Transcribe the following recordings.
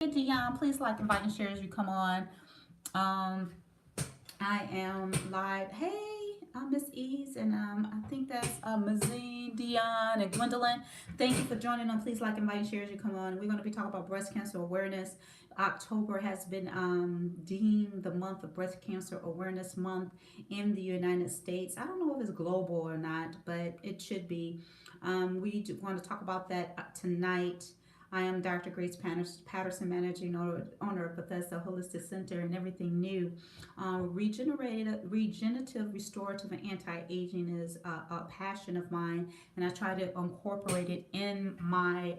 Hey Dion, please like, invite, and share as you come on. Um, I am live. Hey, I'm Miss Ease, and I think that's Mazine, Dion, and Gwendolyn. Thank you for joining on. Please like, invite, and share as you come on. We're going to be talking about breast cancer awareness. October has been deemed the month of breast cancer awareness month in the United States. I don't know if it's global or not, but it should be. We want to talk about that tonight. I am Dr. Grace Patterson, Managing owner of Bethesda Holistic Center and Everything New. Regenerative, restorative, and anti-aging is a passion of mine, and I try to incorporate it in my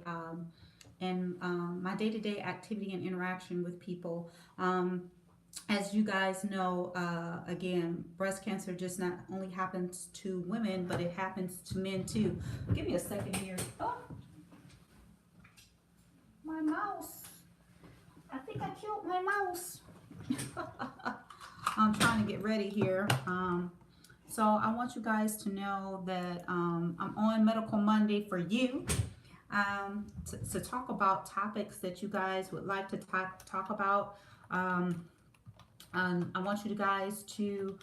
day-to-day activity and interaction with people. As you guys know, again, breast cancer just not only happens to women, but it happens to men too. Give me a second here. Oh, my mouse. I think I killed my mouse. I'm trying to get ready here. So I want you guys to know that I'm on Medical Monday for you, to talk about topics that you guys would like to talk about. I want you guys to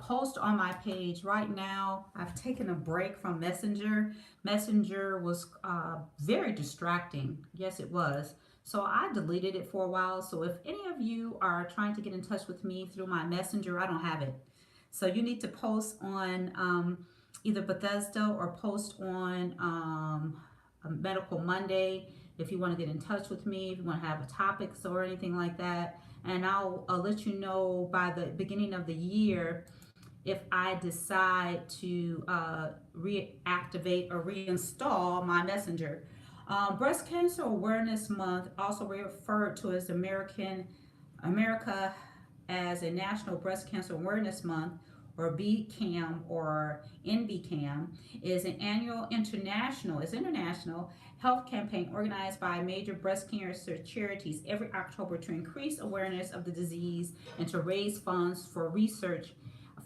post on my page right now. I've taken a break from Messenger. Messenger was very distracting. Yes, it was. So I deleted it for a while. So if any of you are trying to get in touch with me through my Messenger, I don't have it. So you need to post on either Bethesda or post on Medical Monday if you want to get in touch with me, if you want to have topics or anything like that. And I'll let you know by the beginning of the year if I decide to reactivate or reinstall my Messenger. Breast Cancer Awareness Month, also referred to as America as a National Breast Cancer Awareness Month, or BCAM or NBCAM, is an annual international health campaign organized by major breast cancer charities every October to increase awareness of the disease and to raise funds for research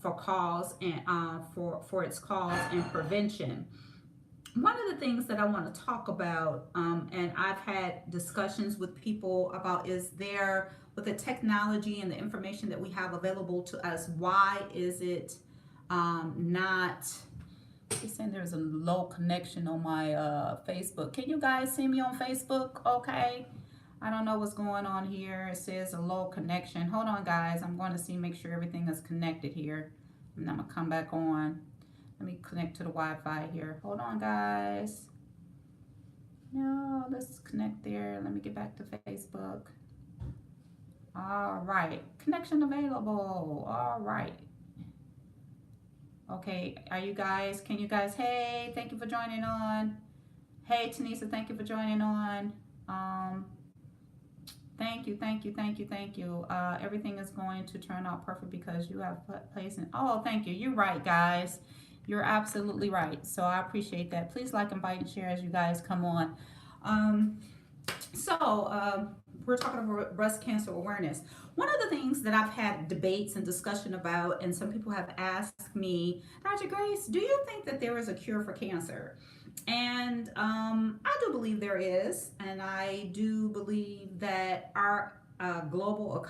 for cause and for its cause and prevention. One of the things that I want to talk about, and I've had discussions with people about, is there, with the technology and the information that we have available to us, why is it not? He's saying there's a low connection on my Facebook. Can you guys see me on Facebook? Okay. I don't know what's going on here. It says a low connection. Hold on, guys. I'm going to see, make sure everything is connected here. And I'm going to come back on. Let me connect to the Wi-Fi here. Hold on, guys. No, let's connect there. Let me get back to Facebook. All right. Connection available. All right. Okay. Are you guys, can you guys, hey, thank you for joining on. Hey, Tanisa, thank you for joining on. Thank you, thank you, thank you, thank you. Everything is going to turn out perfect because you have placed in. Oh, thank you. You're right, guys. You're absolutely right. So I appreciate that. Please like, invite, and share as you guys come on. We're talking about breast cancer awareness. One of the things that I've had debates and discussion about, and some people have asked me, Dr. Grace, do you think that there is a cure for cancer? And I do believe there is, and I do believe that our global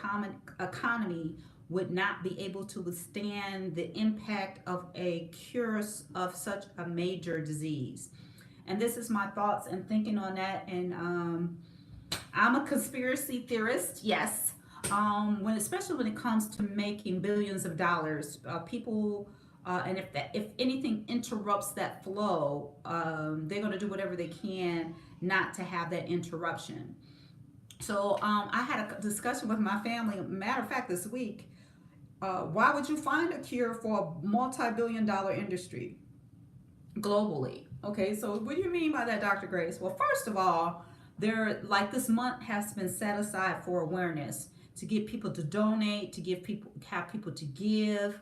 economy would not be able to withstand the impact of a cure of such a major disease. And this is my thoughts and thinking on that. And I'm a conspiracy theorist, yes. Especially when it comes to making billions of dollars, people, and if anything interrupts that flow, they're going to do whatever they can not to have that interruption. So I had a discussion with my family. Matter of fact, this week, why would you find a cure for a multi-billion-dollar industry globally? Okay, so what do you mean by that, Dr. Grace? Well, first of all, this month has been set aside for awareness, to get people to donate, have people to give,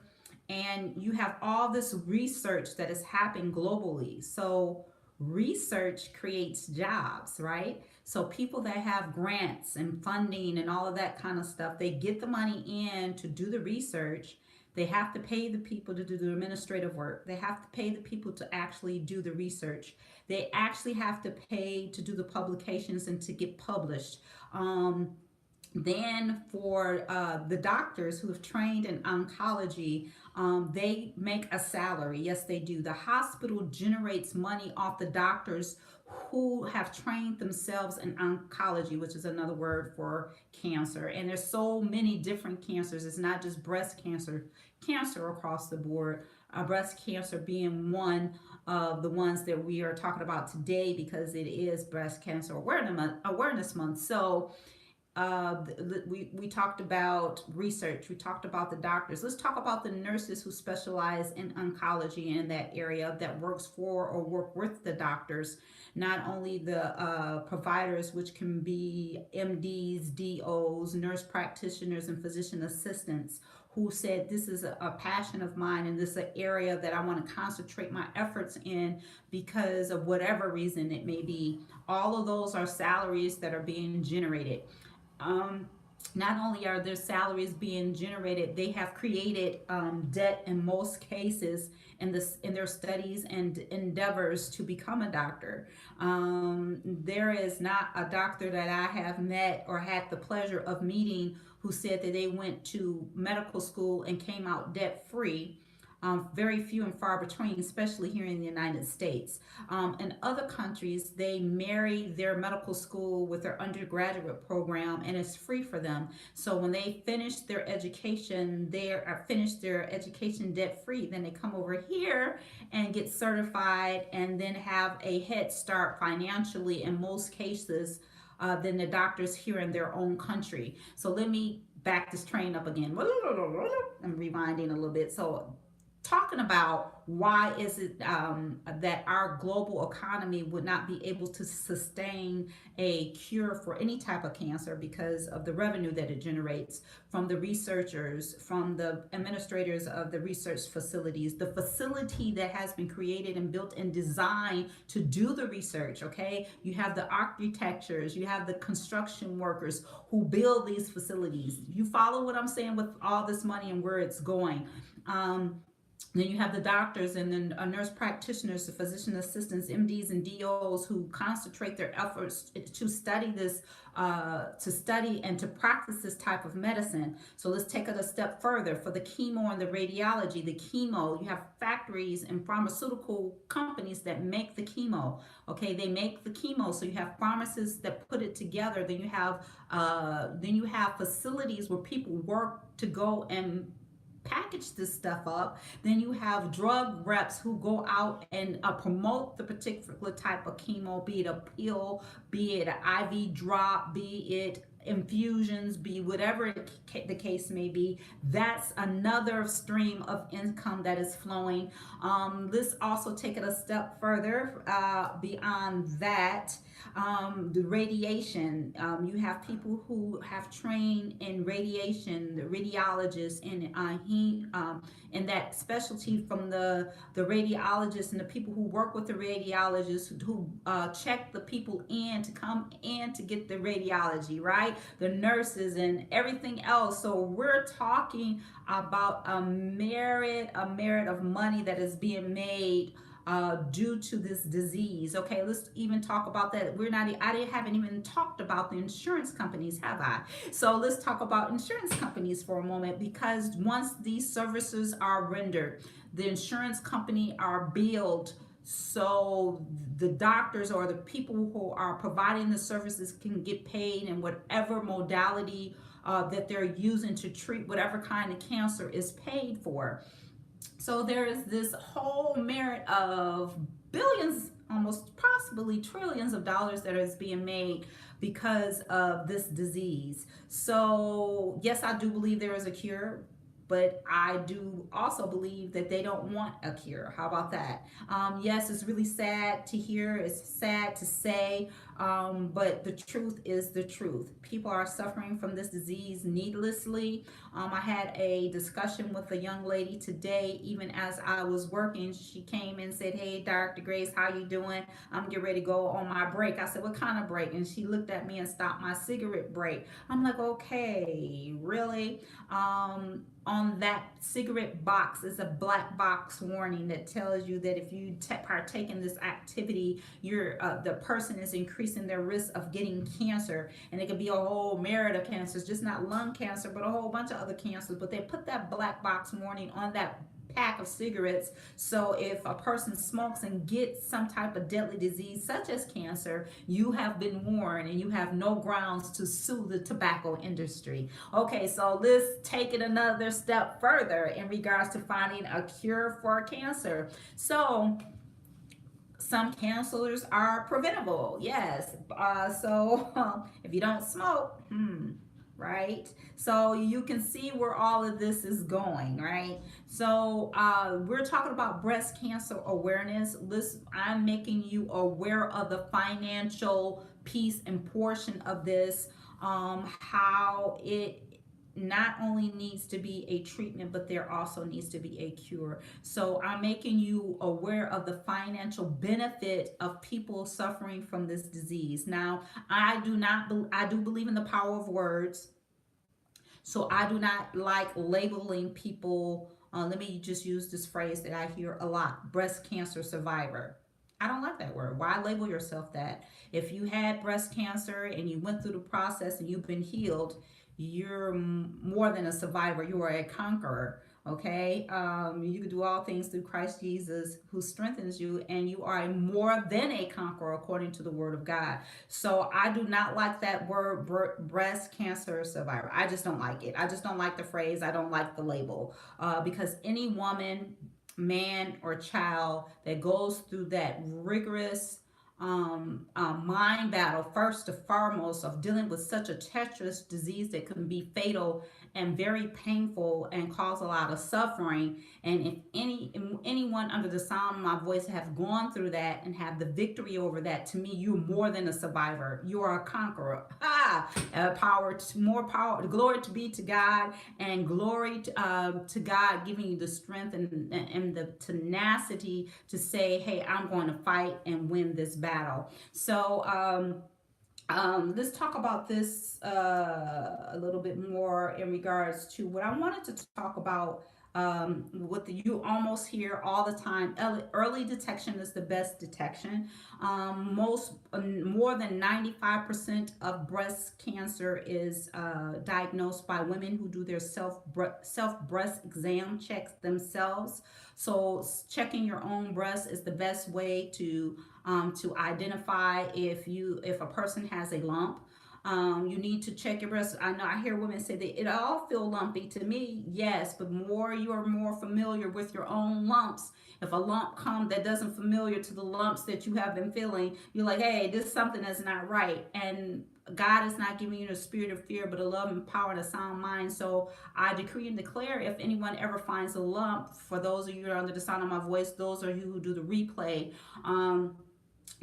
and you have all this research that is happening globally. So research creates jobs, right? So people that have grants and funding and all of that kind of stuff, they get the money in to do the research. They have to pay the people to do the administrative work. They have to pay the people to actually do the research. They actually have to pay to do the publications and to get published. Then for the doctors who have trained in oncology, they make a salary. Yes, they do. The hospital generates money off the doctors who have trained themselves in oncology, which is another word for cancer. And there's so many different cancers. It's not just breast cancer, cancer across the board. Breast cancer being one of the ones that we are talking about today because it is Breast Cancer Awareness Month. So we talked about research. We talked about the doctors. Let's talk about the nurses who specialize in oncology in that area that works for or work with the doctors. Not only the providers, which can be MDs, DOs, nurse practitioners, and physician assistants, who said this is a passion of mine and this is an area that I want to concentrate my efforts in because of whatever reason it may be. All of those are salaries that are being generated. um, Not only are their salaries being generated, they have created debt in most cases in their studies and endeavors to become a doctor. There is not a doctor that I have met or had the pleasure of meeting who said that they went to medical school and came out debt free. Very few and far between, especially here in the United States. In other countries, they marry their medical school with their undergraduate program, and it's free for them. So when they finish their education, they are finished their education debt free. Then they come over here and get certified, and then have a head start financially in most cases than the doctors here in their own country. So let me back this train up again. I'm rewinding a little bit. So talking about why is it that our global economy would not be able to sustain a cure for any type of cancer because of the revenue that it generates from the researchers, from the administrators of the research facilities, the facility that has been created and built and designed to do the research. Okay, you have the architectures, you have the construction workers who build these facilities. You follow what I'm saying with all this money and where it's going. Then you have the doctors and then nurse practitioners, the physician assistants, MDs and DOs who concentrate their efforts to study this, to study and to practice this type of medicine. So let's take it a step further. For the chemo and the radiology, the chemo, you have factories and pharmaceutical companies that make the chemo. Okay, they make the chemo. So you have pharmacists that put it together. Then you have facilities where people work to go and package this stuff up. Then you have drug reps who go out and promote the particular type of chemo, be it a pill, be it an IV drop, be it infusions, be whatever the case may be. That's another stream of income that is flowing. Let's also take it a step further beyond that. The radiation, you have people who have trained in radiation, the radiologists in that specialty, from the radiologists and the people who work with the radiologists who check the people in to come in to get the radiology, right? The nurses and everything else. So we're talking about a merit of money that is being made due to this disease. Okay, let's even talk about that. Haven't even talked about the insurance companies, have I? So let's talk about insurance companies for a moment, because once these services are rendered, the insurance company are billed, so the doctors or the people who are providing the services can get paid in whatever modality that they're using to treat whatever kind of cancer is paid for. So there is this whole merit of billions, almost possibly trillions of dollars that is being made because of this disease. So yes, I do believe there is a cure, but I do also believe that they don't want a cure. How about that? Yes, it's really sad to hear. It's sad to say But the truth is the truth. People are suffering from this disease needlessly. I had a discussion with a young lady today, even as I was working. She came and said, "Hey, Dr. Grace, how you doing? I'm getting ready to go on my break." I said, "What kind of break?" And she looked at me and stopped my cigarette break. I'm like, "Okay, really?" On that cigarette box is a black box warning that tells you that if you partake in this activity, the person is increasing their risk of getting cancer, and it could be a whole myriad of cancers, just not lung cancer, but a whole bunch of other cancers. But they put that black box warning on that pack of cigarettes, so if a person smokes and gets some type of deadly disease such as cancer, you have been warned and you have no grounds to sue the tobacco industry. Okay, so let's take it another step further in regards to finding a cure for cancer. So some cancers are preventable, yes. If you don't smoke, right? So you can see where all of this is going, right? So we're talking about breast cancer awareness. I'm making you aware of the financial piece and portion of this, how it not only needs to be a treatment, but there also needs to be a cure. So I'm making you aware of the financial benefit of people suffering from this disease. Now, I do believe in the power of words. So I do not like labeling people. Let me just use this phrase that I hear a lot: breast cancer survivor. I don't like that word. Why label yourself that? If you had breast cancer and you went through the process and you've been healed, you're more than a survivor. You are a conqueror. Okay, you can do all things through Christ Jesus who strengthens you, and you are more than a conqueror according to the Word of God. So I do not like that word breast cancer survivor. I just don't like it. I just don't like the phrase. I don't like the label, because any woman, man, or child that goes through that rigorous mind battle, first and foremost, of dealing with such a treacherous disease that can be fatal and very painful and cause a lot of suffering. And if anyone under the sound of my voice have gone through that and have the victory over that, to me, you're more than a survivor. You are a conqueror. More power, glory to be to God, and glory to God giving you the strength and the tenacity to say, "Hey, I'm going to fight and win this battle." So let's talk about this a little bit more in regards to what I wanted to talk about. What you almost hear all the time: early detection is the best detection. More than 95% of breast cancer is diagnosed by women who do their self breast exam checks themselves. So checking your own breast is the best way to identify if a person has a lump. You need to check your breast. I know I hear women say that it all feel lumpy. To me, yes, but more you are more familiar with your own lumps. If a lump comes that doesn't familiar to the lumps that you have been feeling, you're like, "Hey, this is something that's not right." And God is not giving you the spirit of fear, but a love and power and a sound mind. So I decree and declare, if anyone ever finds a lump, for those of you that are under the sound of my voice, those are you who do the replay,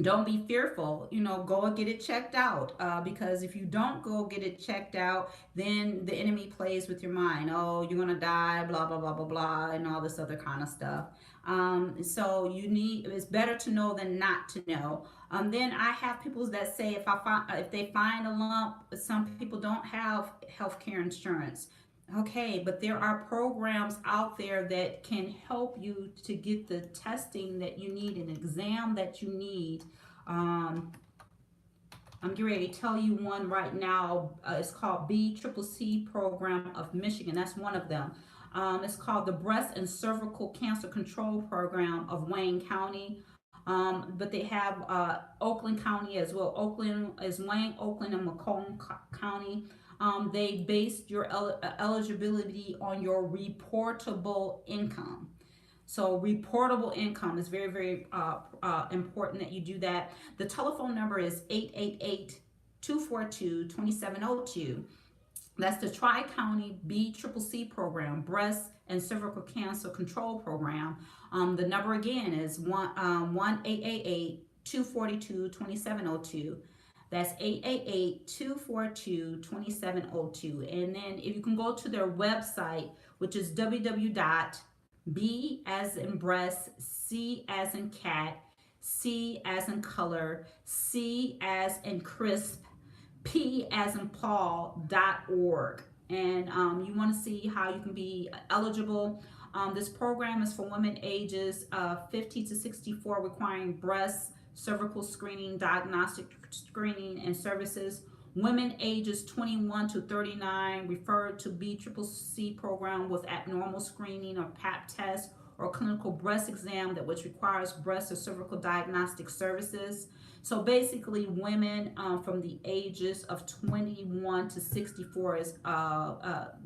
don't be fearful. Go and get it checked out, because if you don't go get it checked out, then the enemy plays with your mind. Oh, you're gonna die, blah blah blah blah blah, and all this other kind of stuff. So it's better to know than not to know. Then I have people that say, if they find a lump, some people don't have health care insurance. Okay, but there are programs out there that can help you to get the testing that you need, an exam that you need. Um, I'm getting ready to tell you one right now. It's called BCCC Program of Michigan. That's one of them. It's called the Breast and Cervical Cancer Control Program of Wayne County. But they have Oakland County as well. Oakland is Wayne, Oakland, and Macomb County. They based your eligibility on your reportable income. So reportable income is very, very important that you do that. The telephone number is 888-242-2702. That's the Tri-County BCCC program, Breast and Cervical Cancer Control Program. The number again is 1-888-242-2702. That's 888-242-2702. And then if you can go to their website, which is www.b as in breast, c as in cat, c as in color, c as in crisp, P as in Paul.org. And you want to see how you can be eligible. This program is for women ages 50 to 64 requiring breast, cervical screening, diagnostic screening, and services. Women ages 21 to 39 referred to BCCC program with abnormal screening or pap test or clinical breast exam that which requires breast or cervical diagnostic services. So basically, women from the ages of 21 to 64 is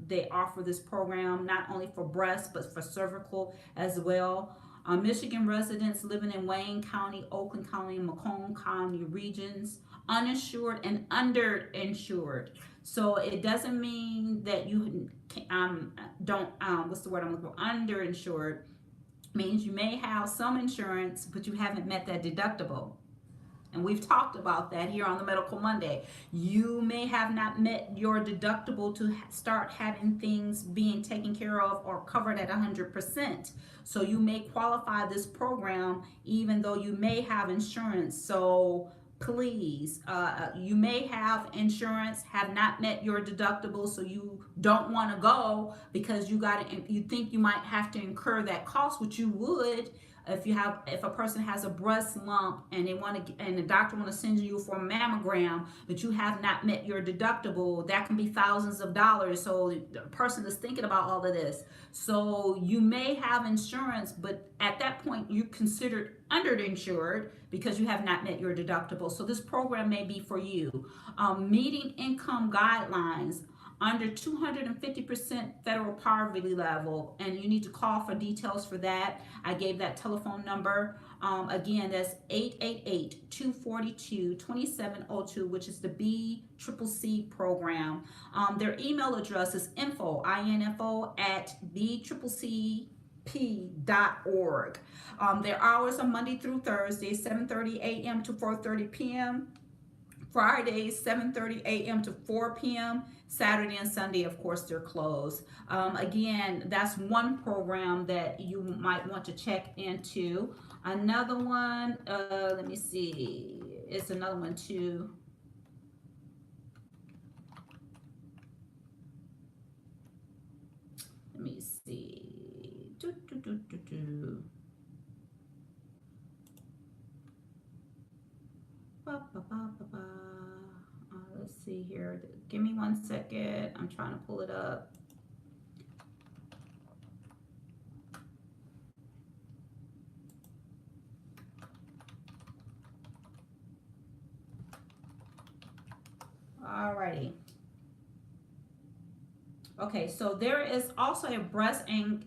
they offer this program not only for breast but for cervical as well. Michigan residents living in Wayne County, Oakland County, and Macomb County regions, uninsured and underinsured. So it doesn't mean that you don't what's the word I'm looking for? Underinsured means you may have some insurance, but you haven't met that deductible. And we've talked about that here on the Medical Monday. You may have not met your deductible to start having things being taken care of or covered at 100%. So you may qualify this program even though you may have insurance. So please, you may have insurance, have not met your deductible, so you don't want to go because you think you might have to incur that cost, which you would if a person has a breast lump and and the doctor want to send you for a mammogram, but you have not met your deductible, that can be thousands of dollars. So the person is thinking about all of this. So you may have insurance, but at that point you considered underinsured because you have not met your deductible. So this program may be for you. Meeting income guidelines under 250% federal poverty level, and you need to call for details for that. I gave that telephone number. Again, that's 888-242-2702, which is the BCCC program. Their email address is info at bccp.org. Their hours are Monday through Thursday, 7:30 a.m. to 4:30 p.m. Fridays, 7:30 a.m. to 4 p.m. Saturday and Sunday, of course, they're closed. Again, that's one program that you might want to check into. Another one, let me see, it's another one too. Let me see. Let's see here. Give me 1 second. I'm trying to pull it up. Alrighty. Okay, so there is also a breast and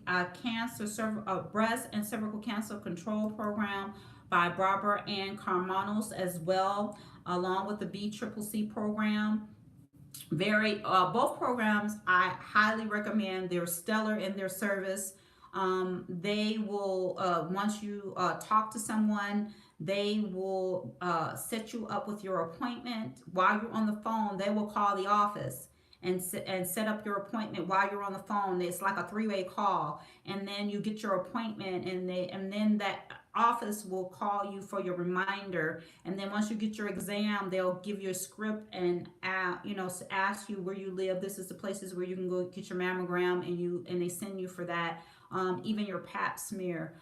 breast and cervical cancer control program by Barbara Ann Carmanos as well, along with the BCCC program. Both programs I highly recommend. They're stellar in their service. They will once you talk to someone, they will set you up with your appointment. While you're on the phone, they will call the office and set up your appointment while you're on the phone. It's like a three-way call, and then you get your appointment, and then that office will call you for your reminder. And then once you get your exam, they'll give you a script and ask you where you live. This is the places where you can go get your mammogram, and they send you for that. Even your pap smear.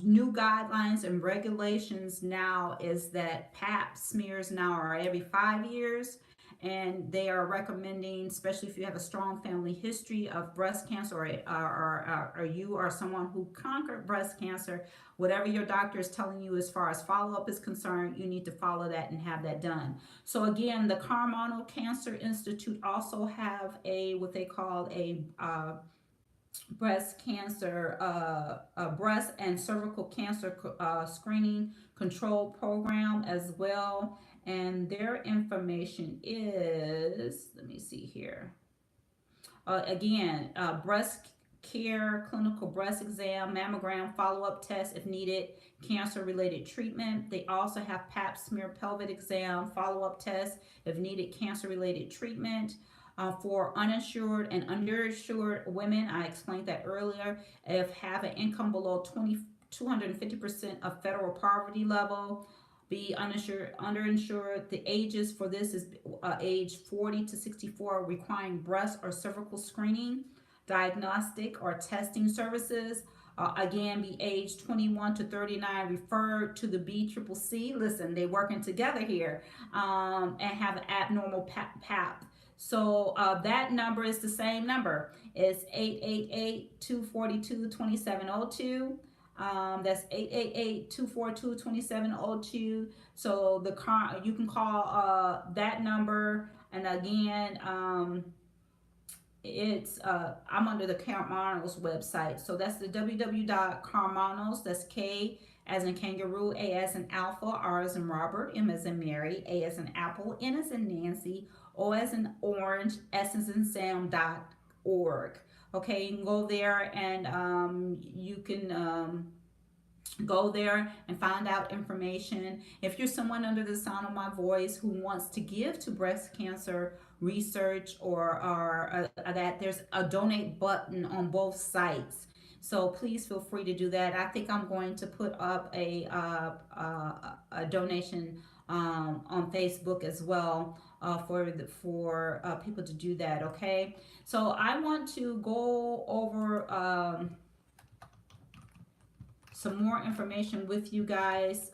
New guidelines and regulations now is that pap smears now are every 5 years, and they are recommending, especially if you have a strong family history of breast cancer, or you are someone who conquered breast cancer, whatever your doctor is telling you as far as follow-up is concerned, you need to follow that and have that done. So again, the Carmano Cancer Institute also have what they call a breast and cervical cancer screening control program as well. And their information is, let me see here. Again, breast care, clinical breast exam, mammogram, follow-up tests if needed, cancer-related treatment. They also have pap smear pelvic exam, follow-up tests if needed, cancer-related treatment. For uninsured and underinsured women, I explained that earlier, if have an income below 250% of federal poverty level, be uninsured, underinsured. The ages for this is age 40 to 64, requiring breast or cervical screening, diagnostic or testing services. Again, be age 21 to 39, referred to the BCCC. Listen, they working together here, and have an abnormal PAP. So that number is the same number. It's 888-242-2702. That's 888-242-2702. So you can call that number. And again, it's I'm under the Carmanos website. So that's the www.carmanos. That's K as in kangaroo, A as in alpha, R as in Robert, M as in Mary, A as in apple, N as in Nancy, O as in orange, S as in Sam.org. Okay, you can go there, and you can go there and find out information. If you're someone under the sound of my voice who wants to give to breast cancer research, or that, there's a donate button on both sites. So please feel free to do that. I think I'm going to put up a donation on Facebook as well, for people to do that. Okay. So I want to go over some more information with you guys,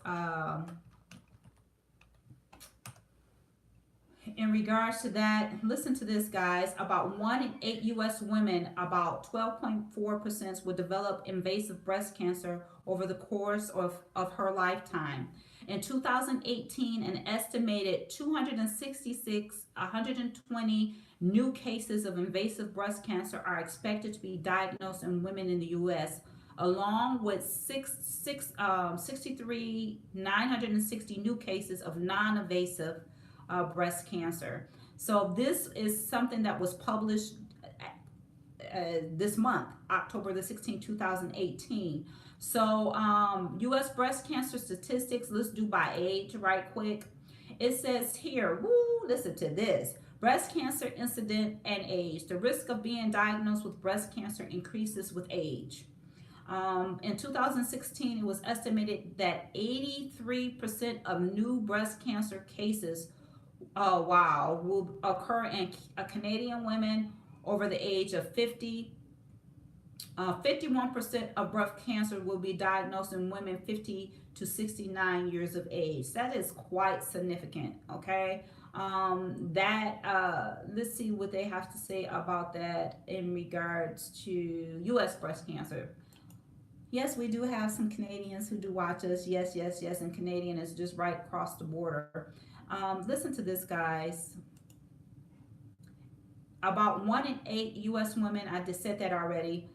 in regards to that. Listen to this, guys. About 1 in 8 U.S. women, about 12.4%, will develop invasive breast cancer over the course of her lifetime. In 2018, an estimated 120 new cases of invasive breast cancer are expected to be diagnosed in women in the U.S., along with 960 new cases of non-invasive breast cancer. So this is something that was published this month, October the 16th, 2018. So U.S. breast cancer statistics, let's do by age right quick. It says here, listen to this. Breast cancer incident and age. The risk of being diagnosed with breast cancer increases with age. In 2016, it was estimated that 83% of new breast cancer cases, will occur in Canadian women over the age of 50. 51% of breast cancer will be diagnosed in women 50 to 69 years of age. That is quite significant. Okay. Let's see what they have to say about that in regards to U.S. breast cancer. Yes, we do have some Canadians who do watch us. Yes, yes, yes. And Canadian is just right across the border. Listen to this, guys. About 1 in 8 U.S. women, I just said that already.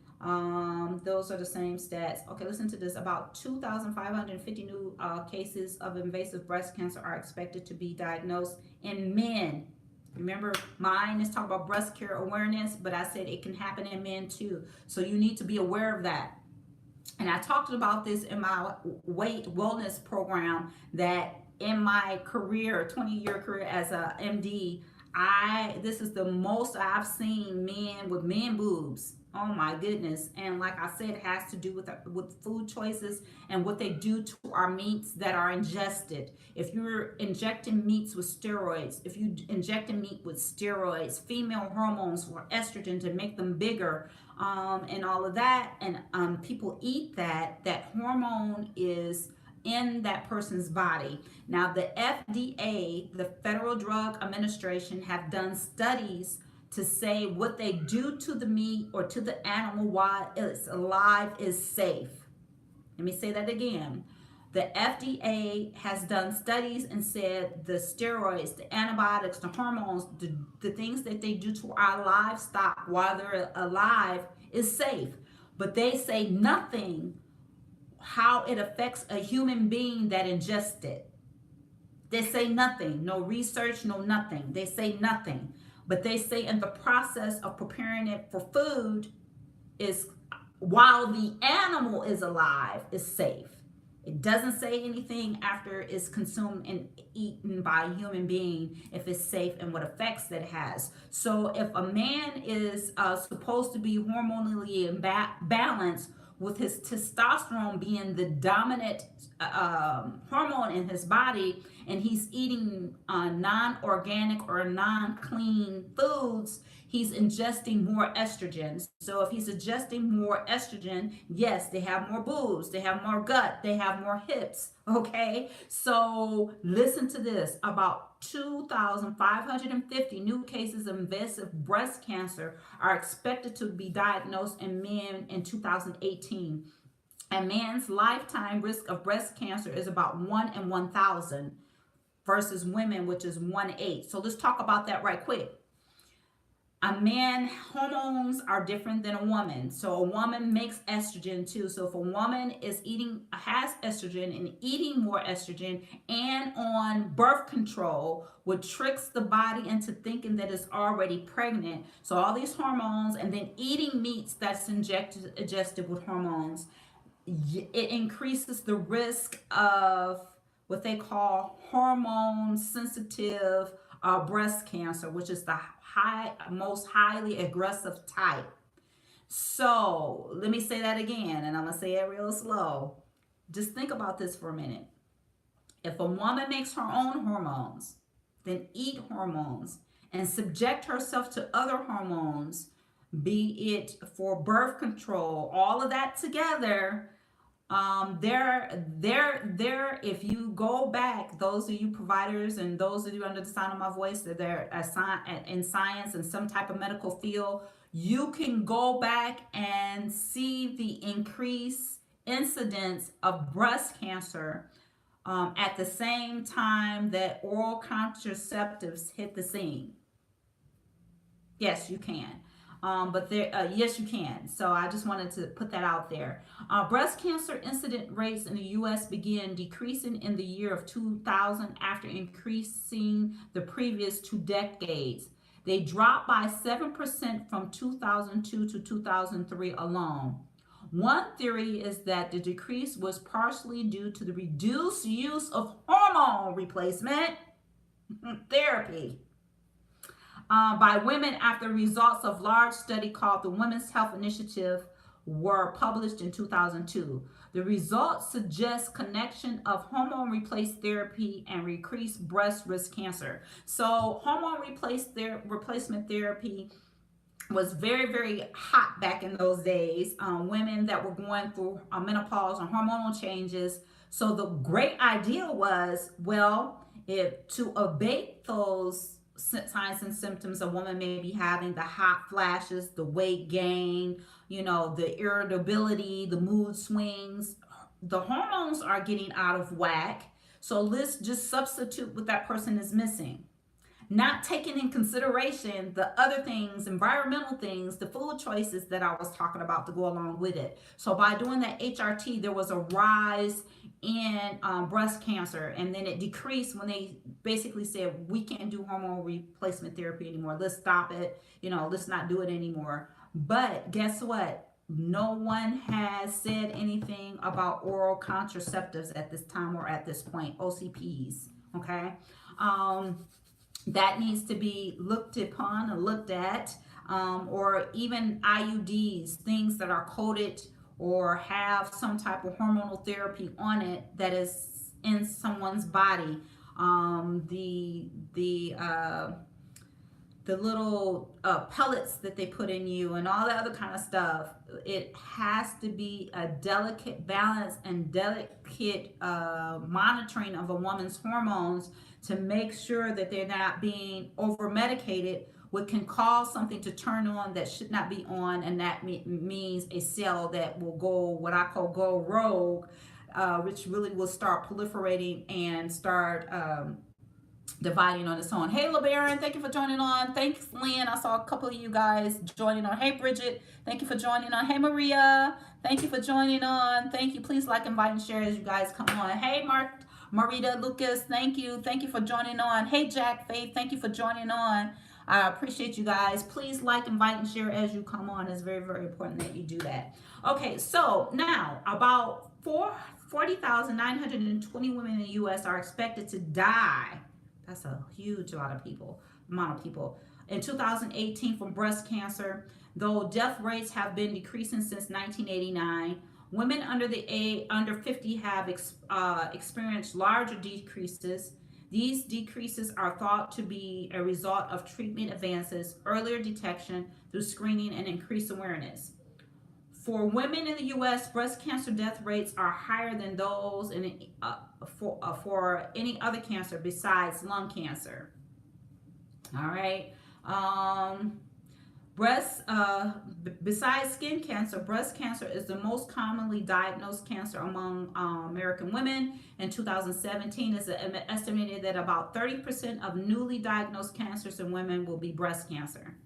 Those are the same stats. Okay, listen to this. About 2,550 new cases of invasive breast cancer are expected to be diagnosed in men. Remember, mine is talking about breast care awareness, but I said it can happen in men too. So you need to be aware of that. And I talked about this in my weight wellness program, that in my career, 20-year career as a MD, this is the most I've seen men with men boobs. Oh my goodness. And like I said, it has to do with food choices and what they do to our meats that are ingested. If you're injecting meats with steroids, if you injecting meat with steroids, female hormones or estrogen to make them bigger, and all of that, and people eat that hormone is in that person's body. Now, the FDA, the Federal Drug Administration, have done studies to say what they do to the meat or to the animal while it's alive is safe. Let me say that again. The FDA has done studies and said the steroids, the antibiotics, the hormones, the things that they do to our livestock while they're alive is safe. But they say nothing how it affects a human being that ingests it. They say nothing. No research, no nothing. They say nothing. But they say in the process of preparing it for food, is, while the animal is alive, is safe. It doesn't say anything after it's consumed and eaten by a human being if it's safe and what effects that it has. So if a man is supposed to be hormonally balanced, with his testosterone being the dominant hormone in his body, and he's eating non-organic or non-clean foods, he's ingesting more estrogen. So if he's ingesting more estrogen, yes, they have more boobs, they have more gut, they have more hips. Okay, so listen to this: about 2,550 new cases of invasive breast cancer are expected to be diagnosed in men in 2018. A man's lifetime risk of breast cancer is about 1 in 1,000 versus women, which is 1/8. So let's talk about that right quick. A man, hormones are different than a woman. So a woman makes estrogen too. So if a woman is has estrogen and eating more estrogen and on birth control, which tricks the body into thinking that it's already pregnant. So all these hormones, and then eating meats that's ingested with hormones, it increases the risk of what they call hormone sensitive breast cancer, which is the most highly aggressive type. So let me say that again, and I'm gonna say it real slow. Just think about this for a minute. If a woman makes her own hormones, then eat hormones and subject herself to other hormones, be it for birth control, all of that together, if you go back, those of you providers and those of you under the sound of my voice that they're in science and some type of medical field, you can go back and see the increased incidence of breast cancer at the same time that oral contraceptives hit the scene. Yes, you can. Yes, you can. So I just wanted to put that out there. Breast cancer incident rates in the U.S. began decreasing in the year of 2000 after increasing the previous 2 decades. They dropped by 7% from 2002 to 2003 alone. One theory is that the decrease was partially due to the reduced use of hormone replacement therapy by women after results of large study called the Women's Health Initiative were published in 2002. The results suggest connection of hormone replacement therapy and increased breast risk cancer. So hormone replacement therapy was very, very hot back in those days. Women that were going through menopause and hormonal changes. So the great idea was, well, if to abate those signs and symptoms a woman may be having, the hot flashes, the weight gain, the irritability, the mood swings, the hormones are getting out of whack. So let's just substitute what that person is missing, not taking in consideration the other things, environmental things, the food choices that I was talking about to go along with it. So by doing that HRT, there was a rise in breast cancer, and then it decreased when they basically said we can't do hormone replacement therapy anymore. Let's stop it. Let's not do it anymore. But guess what? No one has said anything about oral contraceptives at this time or at this point, OCPs. Okay. That needs to be looked upon and looked at, or even IUDs, things that are coated or have some type of hormonal therapy on it that is in someone's body. The little pellets that they put in you and all that other kind of stuff. It has to be a delicate balance and delicate monitoring of a woman's hormones to make sure that they're not being over medicated, what can cause something to turn on that should not be on, and that means a cell that will go, what I call go rogue, which really will start proliferating and start dividing on its own. Hey, LeBaron, thank you for joining on. Thanks, Lynn. I saw a couple of you guys joining on. Hey, Bridget, thank you for joining on. Hey, Maria, thank you for joining on. Thank you. Please like, invite, and share as you guys come on. Hey, Marita, Lucas, thank you. Thank you for joining on. Hey, Jack, Faith, thank you for joining on. I appreciate you guys. Please like, invite, and share as you come on. It's very, very important that you do that. Okay, so now about 40,920 women in the U.S. are expected to die. That's a huge amount of people. In 2018 from breast cancer, though death rates have been decreasing since 1989. Women under 50 have experienced larger decreases. These decreases are thought to be a result of treatment advances, earlier detection through screening, and increased awareness. For women in the U.S., breast cancer death rates are higher than those for any other cancer besides lung cancer. All right. Besides skin cancer, breast cancer is the most commonly diagnosed cancer among American women. In 2017, it's estimated that about 30% of newly diagnosed cancers in women will be breast cancer.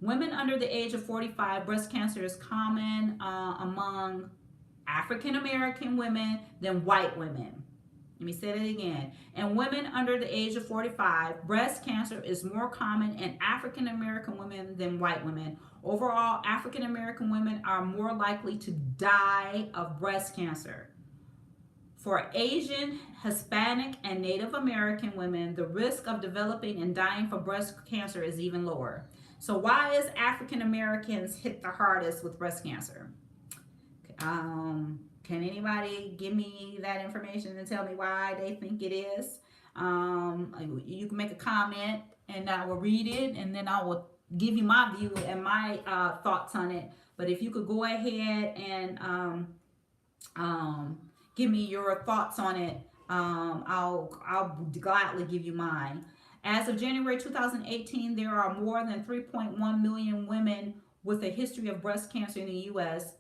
Women under the age of 45, breast cancer is common among African American women than white women. Let me say that again. And women under the age of 45, breast cancer is more common in African American women than white women. Overall, African American women are more likely to die of breast cancer. For Asian, Hispanic, and Native American women, the risk of developing and dying from breast cancer is even lower. So why is African Americans hit the hardest with breast cancer? Can anybody give me that information and tell me why they think it is? You can make a comment and I will read it, and then I will give you my view and my thoughts on it. But if you could go ahead and give me your thoughts on it, I'll gladly give you mine. As of January 2018, there are more than 3.1 million women with a history of breast cancer in the U.S.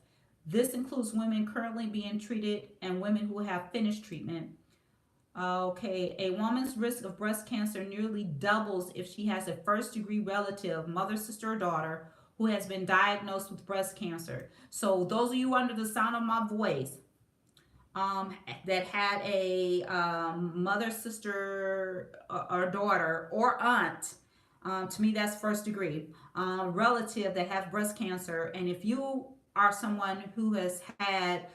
This includes women currently being treated and women who have finished treatment. Okay, a woman's risk of breast cancer nearly doubles if she has a first-degree relative, mother, sister, or daughter, who has been diagnosed with breast cancer. So those of you under the sound of my voice that had a mother, sister, or daughter, or aunt, to me that's first degree, relative that have breast cancer, and if you are someone who has had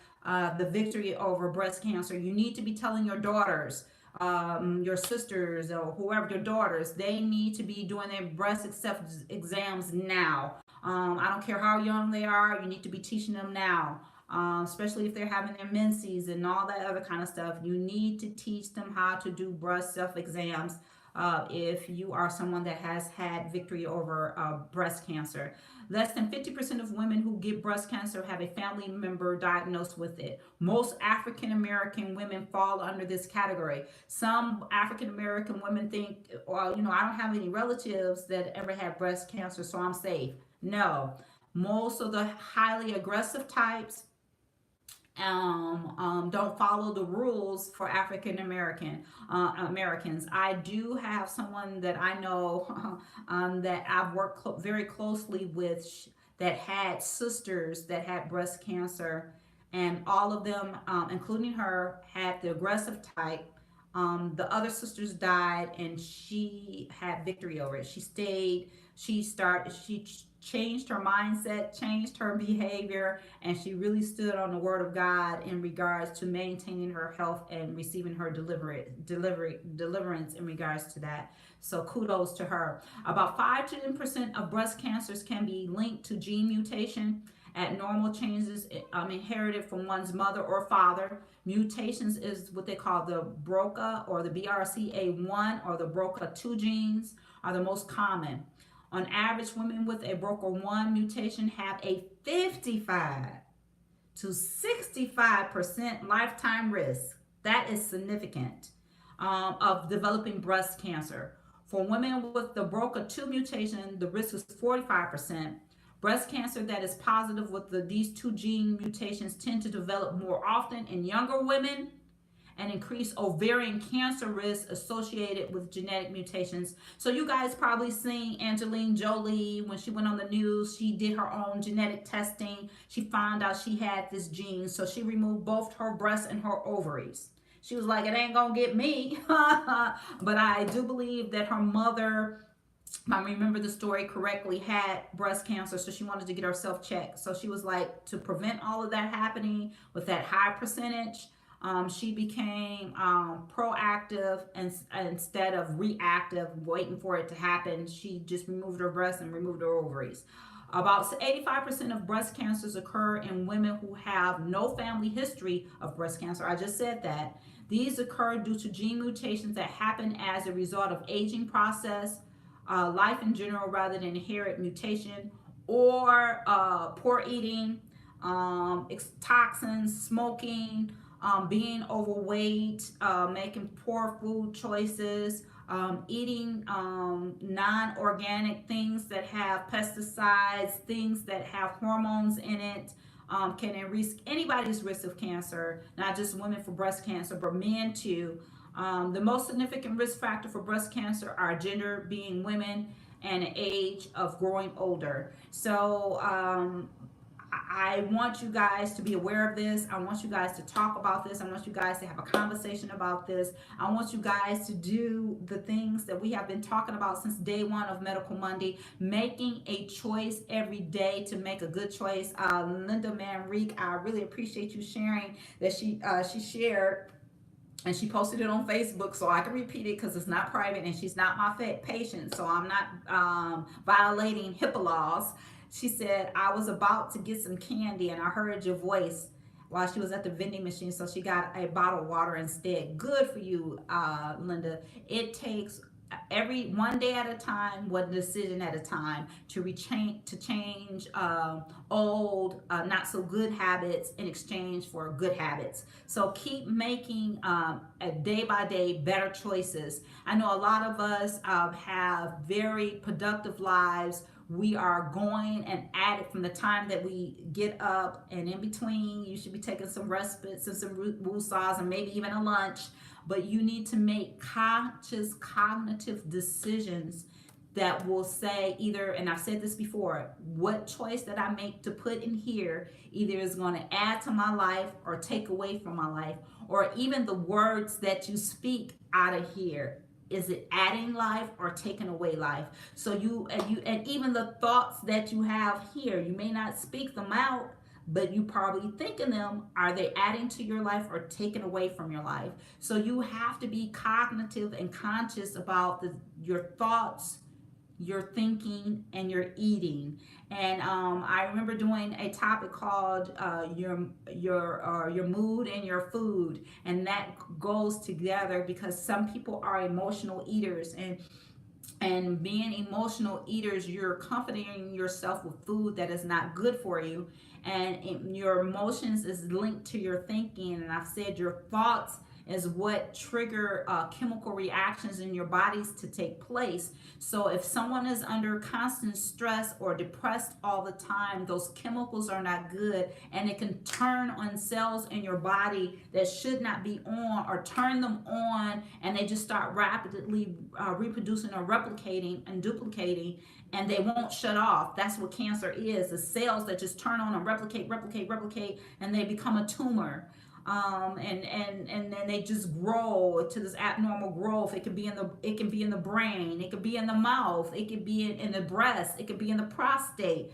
the victory over breast cancer, you need to be telling your daughters, your sisters, or whoever, your daughters, they need to be doing their breast exams now. I don't care how young they are, you need to be teaching them now. Especially if they're having their menses and all that other kind of stuff. You need to teach them how to do breast self-exams if you are someone that has had victory over breast cancer. Less than 50% of women who get breast cancer have a family member diagnosed with it. Most African American women fall under this category. Some African American women think, well, I don't have any relatives that ever had breast cancer, so I'm safe. No. Most of the highly aggressive types don't follow the rules for African Americans. I do have someone that I know that I've worked very closely with that had sisters that had breast cancer, and all of them, including her, had the aggressive type. The other sisters died, and she had victory over it. She changed her mindset, changed her behavior, and she really stood on the word of God in regards to maintaining her health and receiving her deliverance in regards to that. So kudos to her. About 5 to 10% of breast cancers can be linked to gene mutation. Abnormal changes inherited from one's mother or father. Mutations is what they call the BRCA or the BRCA1 or the BRCA2 genes are the most common. On average, women with a BRCA1 mutation have a 55 to 65% lifetime risk. That is significant of developing breast cancer. For women with the BRCA2 mutation, the risk is 45%. Breast cancer that is positive with these two gene mutations tend to develop more often in younger women and increase ovarian cancer risk associated with genetic mutations. So you guys probably seen Angelina Jolie when she went on the news. She did her own genetic testing. She found out she had this gene, so she removed both her breasts and her ovaries. She was like, it ain't gonna get me. But I do believe that her mother if I remember the story correctly, had breast cancer, so she wanted to get herself checked. So she was like, to prevent all of that happening with that high percentage, she became proactive, and instead of reactive, waiting for it to happen, she just removed her breasts and removed her ovaries. About 85% of breast cancers occur in women who have no family history of breast cancer. I just said that. These occur due to gene mutations that happen as a result of aging process, life in general rather than inherent mutation, or poor eating, toxins, smoking, being overweight, making poor food choices, eating non-organic things that have pesticides, things that have hormones in it. Can increase anybody's risk of cancer, not just women for breast cancer, but men too. The most significant risk factor for breast cancer are gender, being women, and age of growing older. So I want you guys to be aware of this. I want you guys to talk about this. I want you guys to have a conversation about this. I want you guys to do the things that we have been talking about since day one of Medical Monday, making a choice every day to make a good choice. Linda Manrique, I really appreciate you sharing that she shared, and she posted it on Facebook, so I can repeat it because it's not private and she's not my patient, so I'm not violating HIPAA laws. She said, I was about to get some candy and I heard your voice while she was at the vending machine, so she got a bottle of water instead. Good for you, Linda. It takes every one day at a time, one decision at a time, to change old not so good habits in exchange for good habits. So keep making a day by day better choices. I know a lot of us have very productive lives. We are going and at it from the time that we get up, and in between you should be taking some respites and some woosahs and maybe even a lunch. But you need to make conscious cognitive decisions that will say either, and I've said this before, what choice that I make to put in here either is going to add to my life or take away from my life, or even the words that you speak out of here. Is it adding life or taking away life? So and even the thoughts that you have here, you may not speak them out, but you probably thinking them. Are they adding to your life or taking away from your life? So you have to be cognitive and conscious about your thoughts, your thinking, and your eating. And I remember doing a topic called your mood and your food, and that goes together because some people are emotional eaters, and being emotional eaters, you're comforting yourself with food that is not good for you, and your emotions is linked to your thinking. And I've said your thoughts is what trigger chemical reactions in your bodies to take place. So if someone is under constant stress or depressed all the time, those chemicals are not good, and it can turn on cells in your body that should not be on, or turn them on, and they just start rapidly reproducing or replicating and duplicating, and they won't shut off. That's what cancer is: the cells that just turn on and replicate, and they become a tumor. And then they just grow to this abnormal growth. It can be in the brain, it could be in the mouth, it could be in the breast, it could be in the prostate,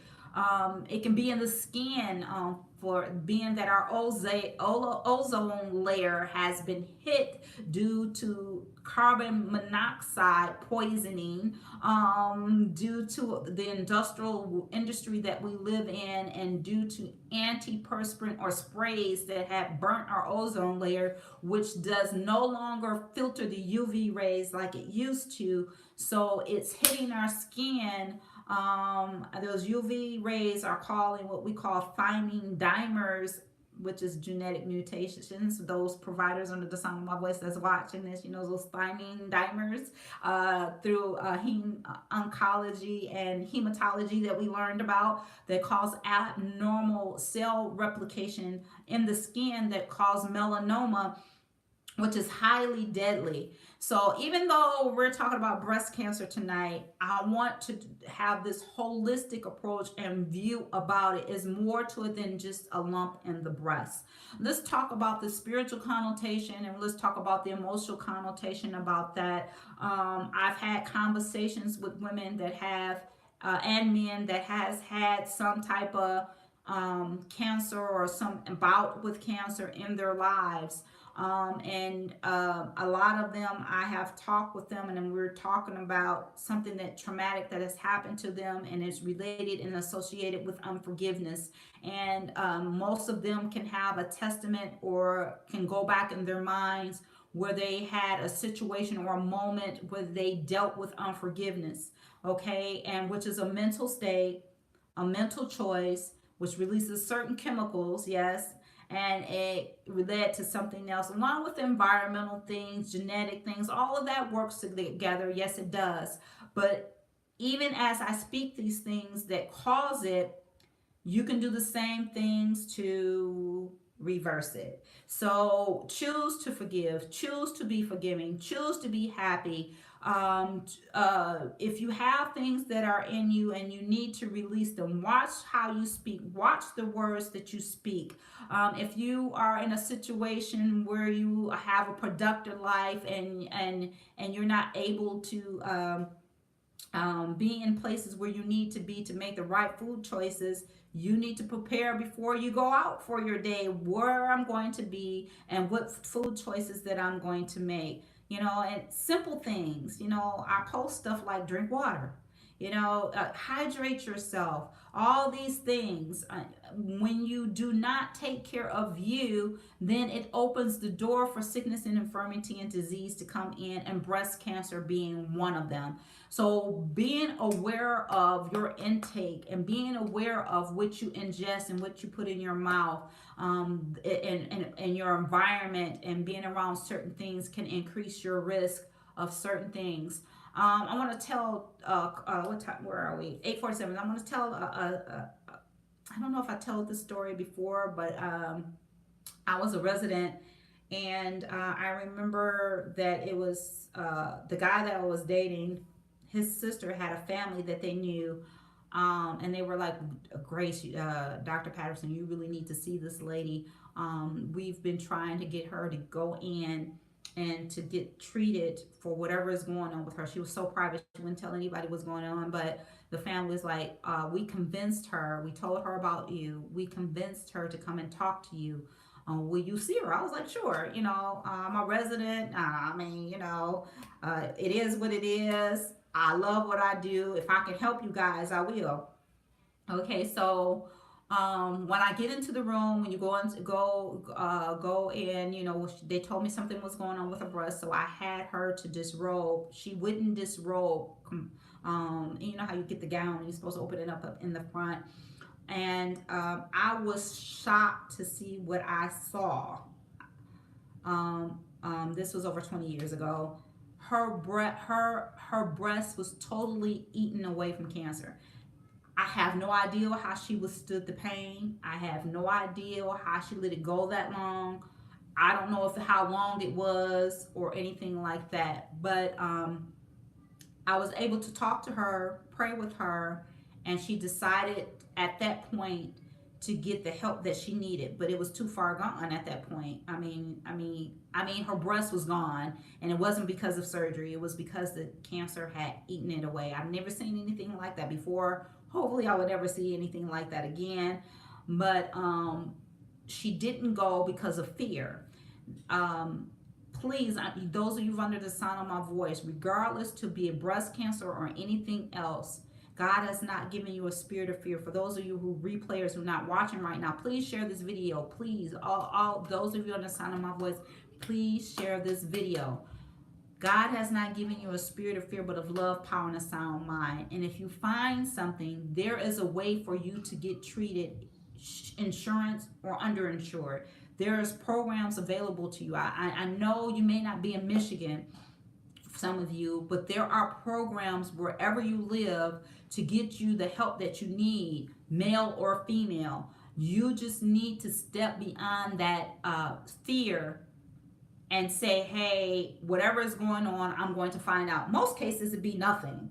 it can be in the skin, for being that our ozone layer has been hit due to carbon monoxide poisoning, due to the industrial industry that we live in, and due to antiperspirant or sprays that have burnt our ozone layer, which does no longer filter the UV rays like it used to. So it's hitting our skin. Those UV rays are calling what we call thymine dimers, which is genetic mutations. Those providers under the sound of my voice that's watching this, those thymine dimers, through oncology and hematology that we learned about, that cause abnormal cell replication in the skin that cause melanoma, which is highly deadly. So even though we're talking about breast cancer tonight, I want to have this holistic approach and view about it. Is more to it than just a lump in the breast. Let's talk about the spiritual connotation, and let's talk about the emotional connotation about that. I've had conversations with women that have and men that has had some type of cancer or some bout with cancer in their lives. And a lot of them, I have talked with them, and then we're talking about something that traumatic that has happened to them and is related and associated with unforgiveness. And most of them can have a testament or can go back in their minds where they had a situation or a moment where they dealt with unforgiveness. Okay, and which is a mental state, a mental choice, which releases certain chemicals, yes, and it led to something else, along with environmental things, genetic things, all of that works together. Yes, it does. But even as I speak these things that cause it, you can do the same things to reverse it. So choose to forgive, choose to be forgiving, choose to be happy. If you have things that are in you and you need to release them, watch how you speak, watch the words that you speak. If you are in a situation where you have a productive life and you're not able to be in places where you need to be to make the right food choices, you need to prepare before you go out for your day where I'm going to be and what food choices that I'm going to make. And simple things. I post stuff like drink water. Hydrate yourself. All these things. When you do not take care of you, then it opens the door for sickness and infirmity and disease to come in, and breast cancer being one of them. So being aware of your intake and being aware of what you ingest and what you put in your mouth, and your environment, and being around certain things can increase your risk of certain things. I want to tell, what time, where are we? 8:47. I want to tell, I don't know if I told this story before, but I was a resident, and I remember that it was the guy that I was dating. His sister had a family that they knew, and they were like, Grace, Dr. Patterson, you really need to see this lady. We've been trying to get her to go in and to get treated for whatever is going on with her. She was so private, she wouldn't tell anybody what's going on, but the family was like, we convinced her, we told her about you, we convinced her to come and talk to you. Will you see her? I was like, sure. I'm a resident. It is what it is. I love what I do. If I can help you guys, I will. Okay, so when I get into the room, when you go in, they told me something was going on with her breast, so I had her to disrobe. She wouldn't disrobe. You know how you get the gown, you're supposed to open it up in the front, and I was shocked to see what I saw. This was over 20 years ago. Her breast was totally eaten away from cancer. I have no idea how she withstood the pain. I have no idea how she let it go that long. I don't know if how long it was or anything like that. But I was able to talk to her, pray with her, and she decided at that point to get the help that she needed. But it was too far gone at that point. Her breast was gone, and it wasn't because of surgery. It was because the cancer had eaten it away. I've never seen anything like that before. Hopefully, I would never see anything like that again. But she didn't go because of fear. Please, those of you under the sound of my voice, regardless to be a breast cancer or anything else, God has not given you a spirit of fear. For those of you who replayers who are not watching right now, please share this video. Please, all those of you on the sound of my voice, please share this video. God has not given you a spirit of fear, but of love, power, and a sound mind. And if you find something, there is a way for you to get treated, insurance or underinsured. There's programs available to you. I know you may not be in Michigan, some of you, but there are programs wherever you live to get you the help that you need, male or female. You just need to step beyond that fear and say, hey, whatever is going on, I'm going to find out. Most cases it'd be nothing.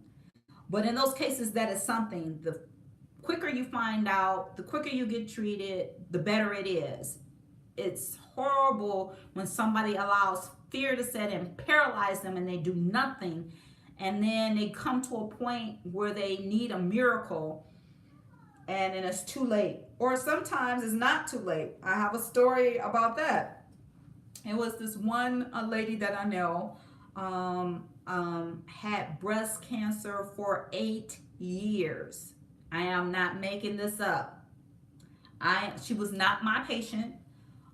But in those cases that is something, the quicker you find out, the quicker you get treated, the better it is. It's horrible when somebody allows fear to set in, paralyze them, and they do nothing. And then they come to a point where they need a miracle, and then it's too late. Or sometimes it's not too late. I have a story about that. It was this one lady that I know had breast cancer for 8 years. I am not making this up. She was not my patient,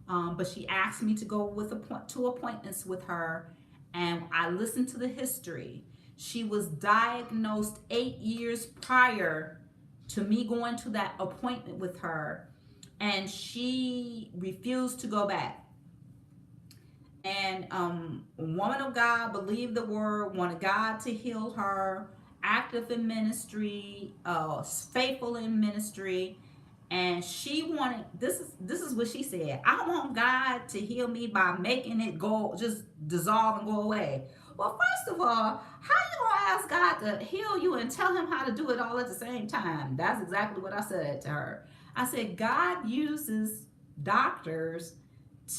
but she asked me to go with two appointments with her, and I listened to the history. She was diagnosed 8 years prior to me going to that appointment with her, and she refused to go back. And woman of God, believed the word, wanted God to heal her, active in ministry, faithful in ministry. And she wanted, this is what she said: I want God to heal me by making it go, just dissolve and go away. Well, first of all, how you gonna ask God to heal you and tell him how to do it all at the same time? That's exactly what I said to her. I said, God uses doctors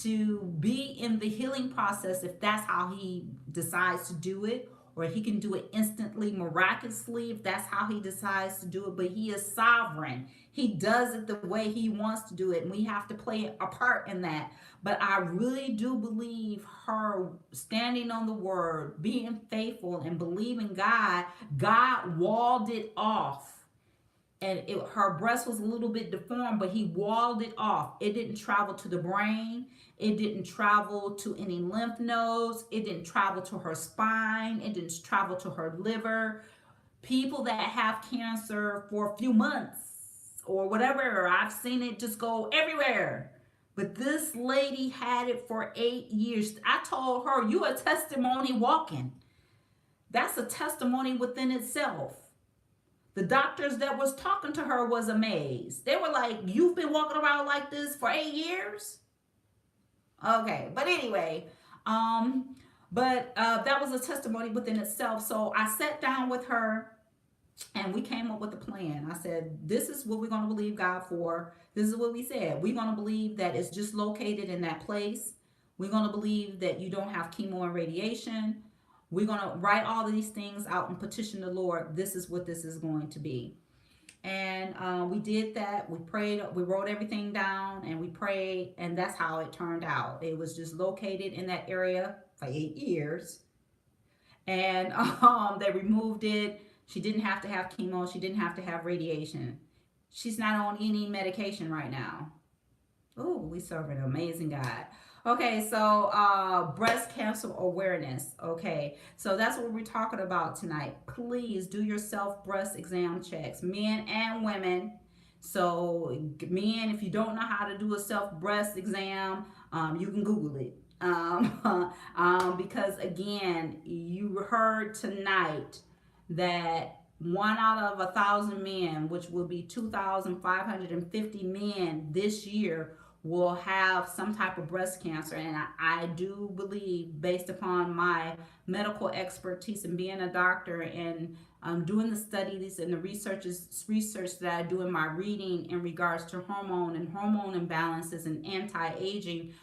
to be in the healing process if that's how he decides to do it, or he can do it instantly, miraculously, if that's how he decides to do it. But he is sovereign. He does it the way he wants to do it, and we have to play a part in that. But I really do believe her standing on the word, being faithful, and believing God, God walled it off. And her breast was a little bit deformed, but he walled it off. It didn't travel to the brain. It didn't travel to any lymph nodes. It didn't travel to her spine. It didn't travel to her liver. People that have cancer for a few months or whatever, I've seen it just go everywhere. But this lady had it for 8 years. I told her, you a testimony walking. That's a testimony within itself. The doctors that was talking to her was amazed. They were like, you've been walking around like this for 8 years? Okay, but anyway, that was a testimony within itself. So I sat down with her and we came up with a plan. I said, this is what we're going to believe God for. This is what we said. We're going to believe that it's just located in that place. We're going to believe that you don't have chemo and radiation. We're going to write all of these things out and petition the Lord. This is what this is going to be. And we did that. We prayed. We wrote everything down and we prayed. And that's how it turned out. It was just located in that area for 8 years. And they removed it. She didn't have to have chemo. She didn't have to have radiation. She's not on any medication right now. Oh, we serve an amazing God. Okay, so breast cancer awareness. Okay, so that's what we're talking about tonight. Please do your self breast exam checks, men and women. So men, if you don't know how to do a self breast exam, you can Google it. Because again, you heard tonight that 1 out of 1,000 men, which will be 2,550 men this year, will have some type of breast cancer. And I do believe, based upon my medical expertise and being a doctor and doing the studies and the research that I do in my reading in regards to hormone imbalances and anti-aging,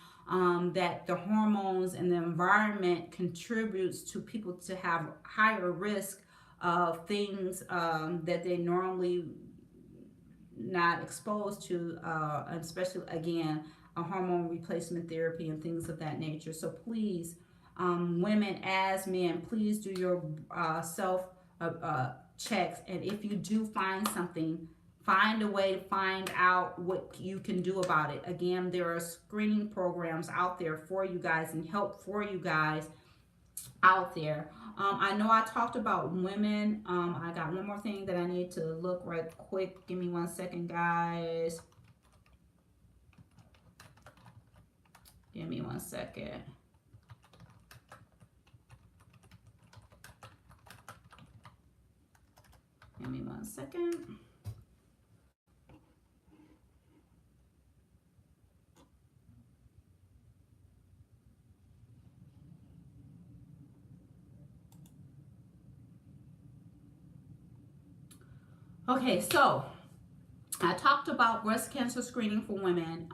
that the hormones and the environment contributes to people to have higher risk of things that they normally not exposed to, especially again a hormone replacement therapy and things of that nature. So please, women as men, please do your self checks, and if you do find something, find a way to find out what you can do about it. Again, there are screening programs out there for you guys and help for you guys out there. I know I talked about women. I got one more thing that I need to look right quick. Give me 1 second, guys. Give me 1 second. Give me 1 second. Okay, so I talked about breast cancer screening for women.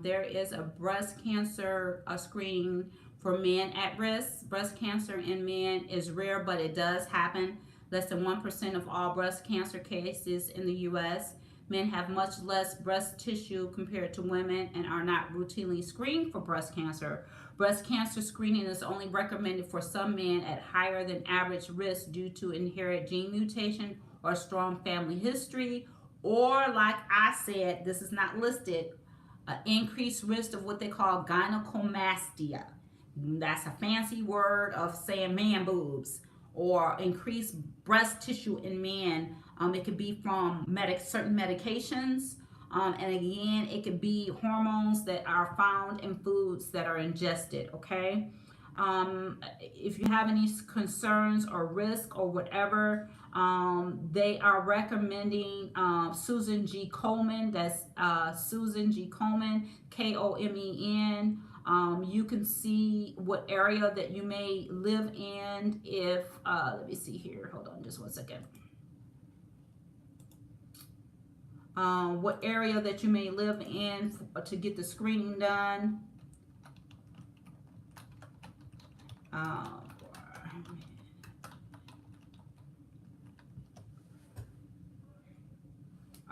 There is a breast cancer screening for men at risk. Breast cancer in men is rare, but it does happen. Less than 1% of all breast cancer cases in the U.S. Men have much less breast tissue compared to women and are not routinely screened for breast cancer. Breast cancer screening is only recommended for some men at higher than average risk due to inherited gene mutation or strong family history, or like I said, this is not listed, increased risk of what they call gynecomastia. That's a fancy word of saying man boobs, or increased breast tissue in men. It could be from certain medications. And again, it could be hormones that are found in foods that are ingested. Okay. If you have any concerns or risk or whatever, they are recommending Susan G. Komen. That's Susan G. Komen, Komen. You can see what area that you may live in. If let me see here, hold on just one second. What area that you may live in to get the screening done. Uh,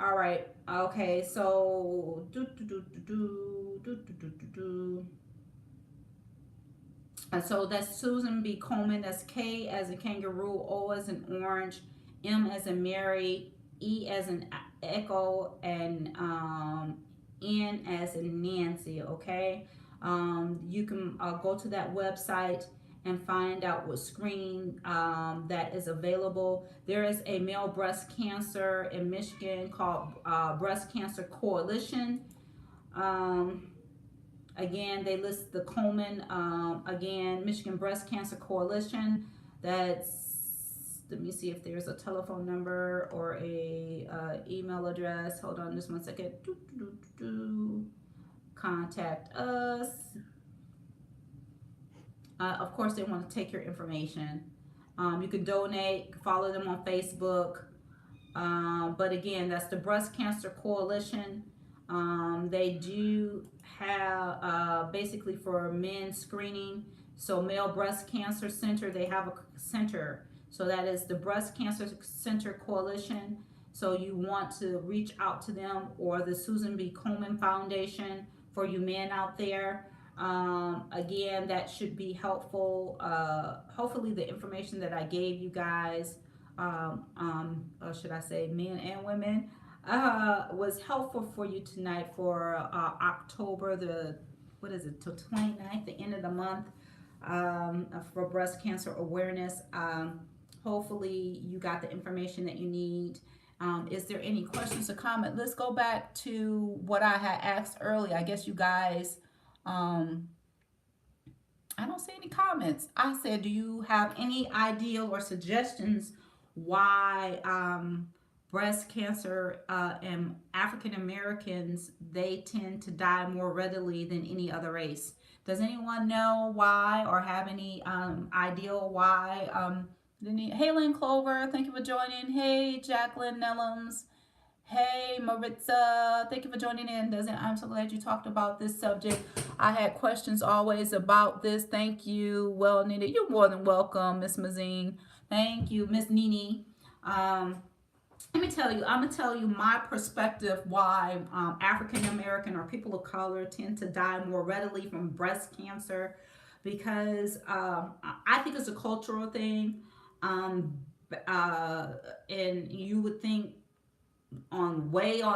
all right. Okay. So And so that's Susan B. Komen. That's K as in kangaroo, O as in orange, M as in Mary, E as in echo, and N as in Nancy. Okay. You can go to that website and find out what screening that is available. There is a male breast cancer in Michigan called Breast Cancer Coalition. Um, Again, they list the Komen, again, Michigan Breast Cancer Coalition. That's, let me see if there's a telephone number or a email address. Hold on just one second. Contact us. Of course, they want to take your information. You can donate, follow them on Facebook. But again, that's the Breast Cancer Coalition. They do have basically for men screening. So Male Breast Cancer Center, they have a center. So that is the Breast Cancer Center Coalition. So you want to reach out to them, or the Susan B. Komen Foundation for you men out there. Again, that should be helpful. Hopefully the information that I gave you guys, or should I say men and women, was helpful for you tonight for October the, what is it, to 29th, the end of the month, for breast cancer awareness. Hopefully you got the information that you need. Is there any questions or comment? Let's go back to what I had asked earlier. I guess you guys, I don't see any comments. I said, do you have any idea or suggestions why breast cancer and African Americans, they tend to die more readily than any other race? Does anyone know why, or have any idea why? Hey, Lynn Clover, thank you for joining. Hey, Jacqueline Nellums. Hey, Maritza, thank you for joining in. I'm so glad you talked about this subject. I had questions always about this. Thank you. Well needed. You're more than welcome, Miss Mazine. Thank you, Miss Nini. Let me tell you, I'm going to tell you my perspective why African American or people of color tend to die more readily from breast cancer, because I think it's a cultural thing. Um, and you would think on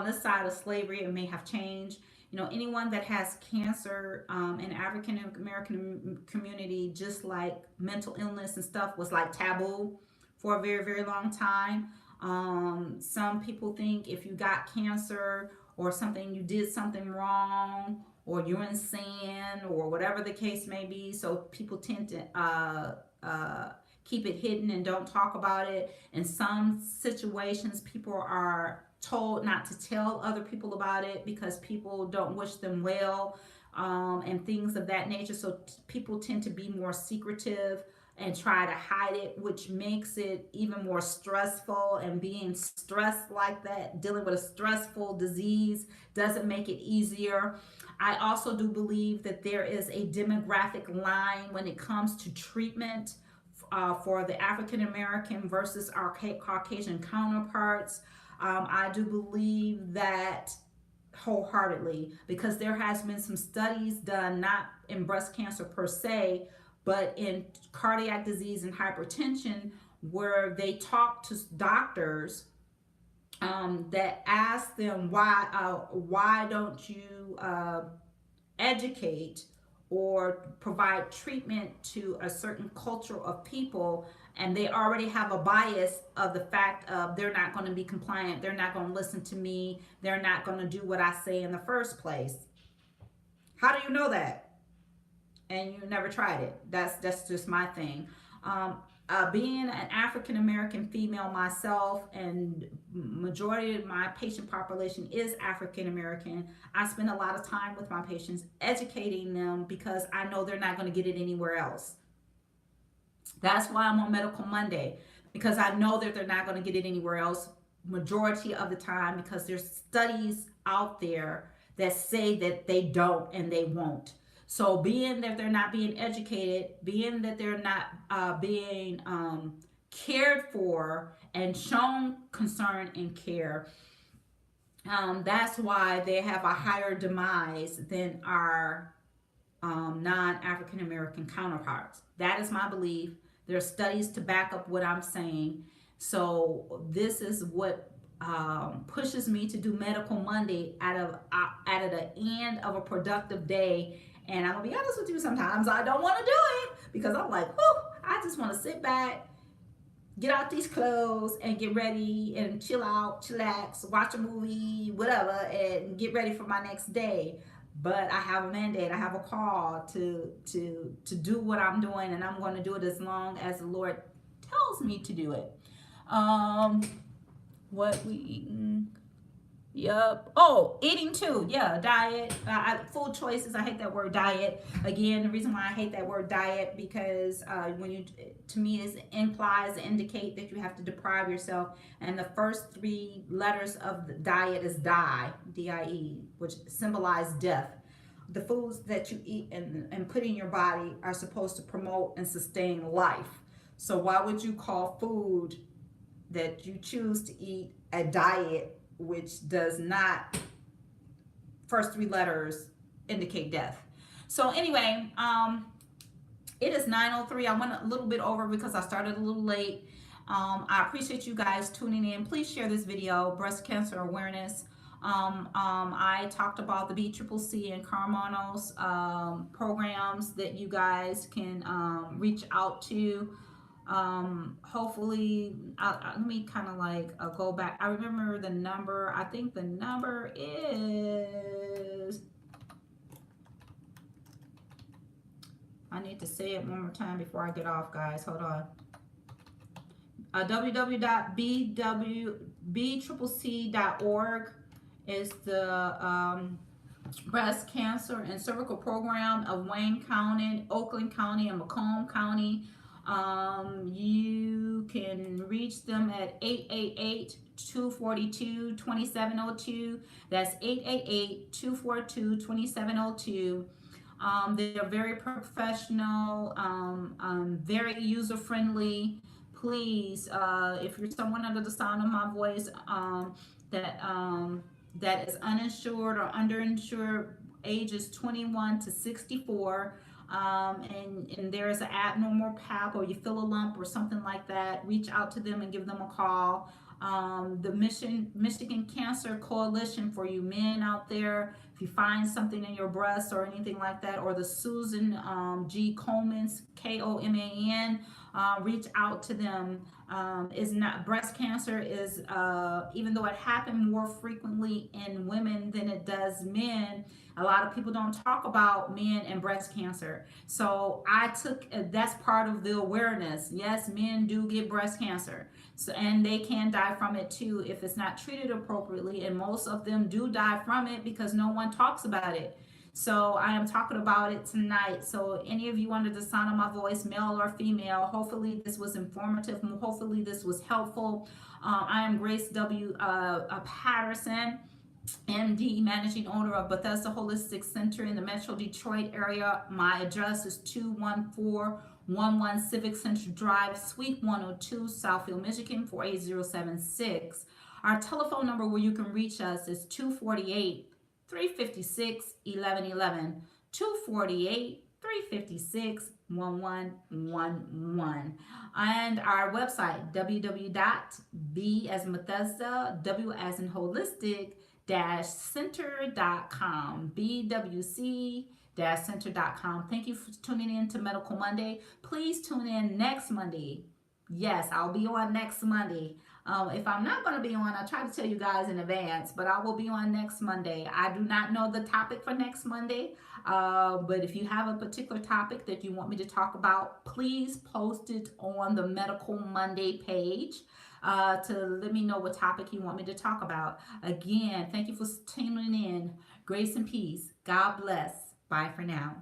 this side of slavery it may have changed. Anyone that has cancer in African American community, just like mental illness and stuff, was like taboo for a very, very long time. Some people think if you got cancer or something, you did something wrong, or you're in sin, or whatever the case may be. So people tend to keep it hidden and don't talk about it. In some situations, people are told not to tell other people about it because people don't wish them well, and things of that nature. So people tend to be more secretive and try to hide it, which makes it even more stressful. And being stressed like that, dealing with a stressful disease, doesn't make it easier. I also do believe that there is a demographic line when it comes to treatment for the African American versus our Caucasian counterparts. I do believe that wholeheartedly, because there has been some studies done, not in breast cancer per se, but in cardiac disease and hypertension, where they talk to doctors that ask them why don't you educate or provide treatment to a certain culture of people, and they already have a bias of the fact of they're not going to be compliant, they're not going to listen to me, they're not going to do what I say in the first place. How do you know that? And you never tried it. That's just my thing. Being an African American female myself, and majority of my patient population is African American, I spend a lot of time with my patients educating them because I know they're not going to get it anywhere else. That's why I'm on Medical Monday, because I know that they're not going to get it anywhere else majority of the time, because there's studies out there that say that they don't and they won't. So being that they're not being educated, being that they're not being cared for and shown concern and care, that's why they have a higher demise than our non-African American counterparts. That is my belief. There are studies to back up what I'm saying. So this is what pushes me to do Medical Monday at the end of a productive day. And I'm gonna be honest with you, sometimes I don't want to do it because I'm like, whoo, I just want to sit back, get out these clothes, and get ready and chill out, chillax, watch a movie, whatever, and get ready for my next day. But I have a mandate, I have a call to do what I'm doing, and I'm going to do it as long as the Lord tells me to do it. What we eating? Yep. Oh, eating too. Yeah, diet. Food choices. I hate that word diet. Again, the reason why I hate that word diet, because when you, to me, it implies, indicate that you have to deprive yourself. And the first three letters of the diet is die, D-I-E, which symbolize death. The foods that you eat and put in your body are supposed to promote and sustain life. So why would you call food that you choose to eat a diet, which does not, first three letters indicate death? So anyway, it is 9:03. I went a little bit over because I started a little late. I appreciate you guys tuning in. Please share this video, breast cancer awareness. I talked about the BCCC and Carmonos programs that you guys can reach out to. Hopefully, let me kind of like go back. I remember the number. I think the number is, I need to say it one more time before I get off, guys. Hold on. www.bccc.org is the breast cancer and cervical program of Wayne County, Oakland County, and Macomb County. You can reach them at 888-242-2702. That's 888-242-2702. They're very professional, very user-friendly. Please, if you're someone under the sound of my voice that is uninsured or underinsured, ages 21 to 64, and there is an abnormal pap, or you feel a lump or something like that, reach out to them and give them a call. The Michigan Cancer Coalition, for you men out there, if you find something in your breast or anything like that, or the Susan G. Komen's, Koman, reach out to them. Is not, breast cancer is, even though it happened more frequently in women than it does men, a lot of people don't talk about men and breast cancer. So I took, that's part of the awareness. Yes, men do get breast cancer. So, and they can die from it too if it's not treated appropriately. And most of them do die from it because no one talks about it. So I am talking about it tonight. So any of you under the sound of my voice, male or female, hopefully this was informative. Hopefully this was helpful. I am Grace W. Patterson, MD, managing owner of Bethesda Holistic Center in the Metro Detroit area. My address is 21411 Civic Center Drive, Suite 102, Southfield, Michigan 48076. Our telephone number where you can reach us is 248 356 1111. 248 356 1111. And our website, www.b as in Bethesda, W as in holistic, center.com. BWC center.com. Thank you for tuning in to Medical Monday. Please tune in next Monday. Yes, I'll be on next Monday. If I'm not going to be on, I'll try to tell you guys in advance, but I will be on next Monday. I do not know the topic for next Monday, but if you have a particular topic that you want me to talk about, please post it on the Medical Monday page to let me know what topic you want me to talk about. Again, thank you for tuning in. Grace and peace. God bless. Bye for now.